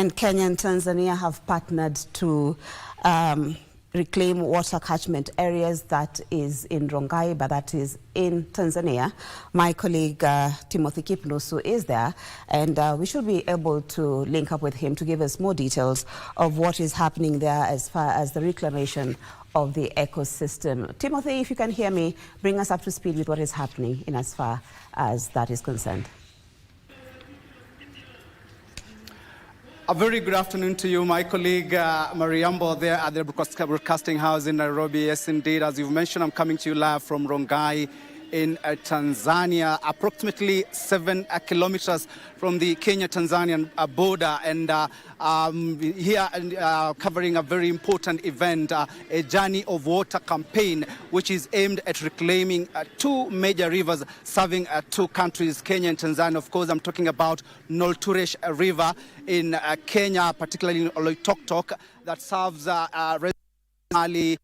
And Kenya and Tanzania have partnered to reclaim water catchment areas. That is in Rongai, but that is in Tanzania. My colleague Timothy Kipnusu is there, and we should be able to link up with him to give us more details of what is happening there as far as the reclamation of the ecosystem. Timothy, if you can hear me, bring us up to speed with what is happening in as far as that is concerned. A very good afternoon to you, my colleague Mariambo there at the Broadcasting House in Nairobi. Yes, indeed, as you've mentioned, I'm coming to you live from Rongai in Tanzania, approximately 7 kilometers from the Kenya-Tanzanian border, and here covering a very important event, a Journey of Water campaign, which is aimed at reclaiming 2 major rivers serving 2 countries, Kenya and Tanzania. Of course, I'm talking about Nolturesh River in Kenya, particularly in Oloitoktok, that serves Mali,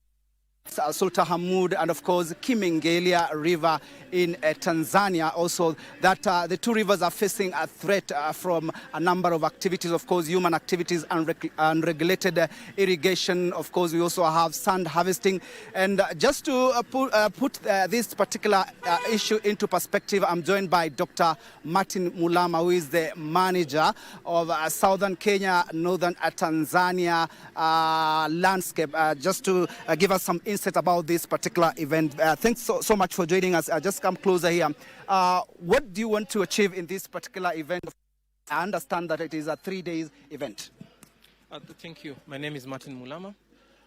Sultan Hamoud, and of course Kimengelia River in Tanzania. Also, that the 2 rivers are facing a threat from a number of activities, of course human activities, unregulated irrigation. Of course, we also have sand harvesting. And just to put this particular issue into perspective, I'm joined by Dr. Martin Mulama, who is the manager of southern Kenya, northern Tanzania landscape, just to give us some insight about this particular event. Thanks so much for joining us. Just come closer here. What do you want to achieve in this particular event? I understand that it is a 3-day event. Thank you. My name is Martin Mulama,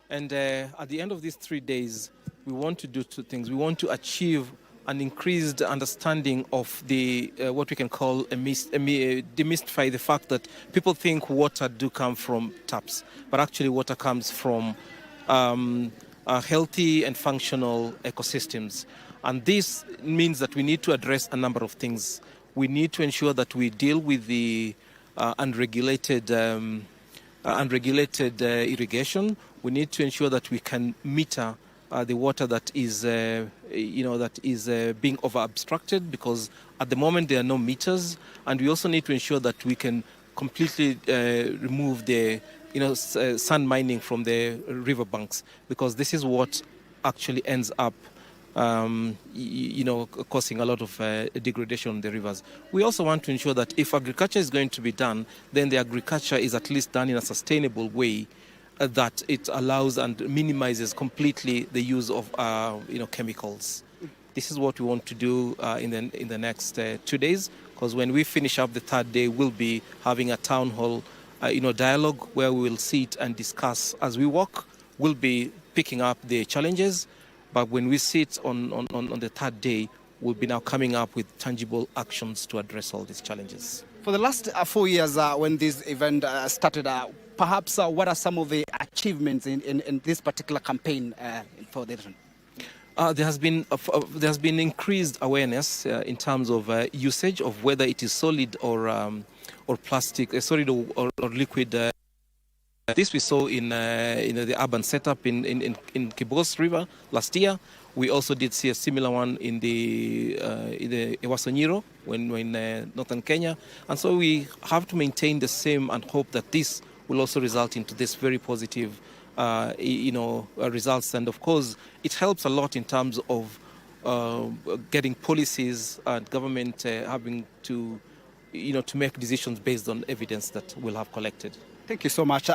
and at the end of these 3 days, we want to do 2 things. We want to achieve an increased understanding of the what we can call demystify the fact that people think water do come from taps, but actually water comes from healthy and functional ecosystems. And this means that we need to address a number of things. We need to ensure that we deal with the unregulated irrigation. We need to ensure that we can meter the water that is, being over-abstracted, because at the moment there are no meters. And we also need to ensure that we can completely remove the sand mining from the riverbanks, because this is what actually ends up causing a lot of degradation on the rivers. We also want to ensure that if agriculture is going to be done, then the agriculture is at least done in a sustainable way, that it allows and minimizes completely the use of chemicals. This is what we want to do in the next 2 days, because when we finish up the 3rd day, we'll be having a town hall dialogue where we will sit and discuss. As we walk, we'll be picking up the challenges, but when we sit on the 3rd day, we'll be now coming up with tangible actions to address all these challenges. For the last 4 years when this event started, perhaps what are some of the achievements in this particular campaign for the region? There has been increased awareness in terms of usage of whether it is solid or plastic, solid or liquid. This we saw in the urban setup in Kibos River last year. We also did see a similar one in the Ewasonyiro when northern Kenya, and so we have to maintain the same and hope that this will also result into this very positive results. And of course, it helps a lot in terms of getting policies and government having to make decisions based on evidence that we'll have collected. Thank you so much.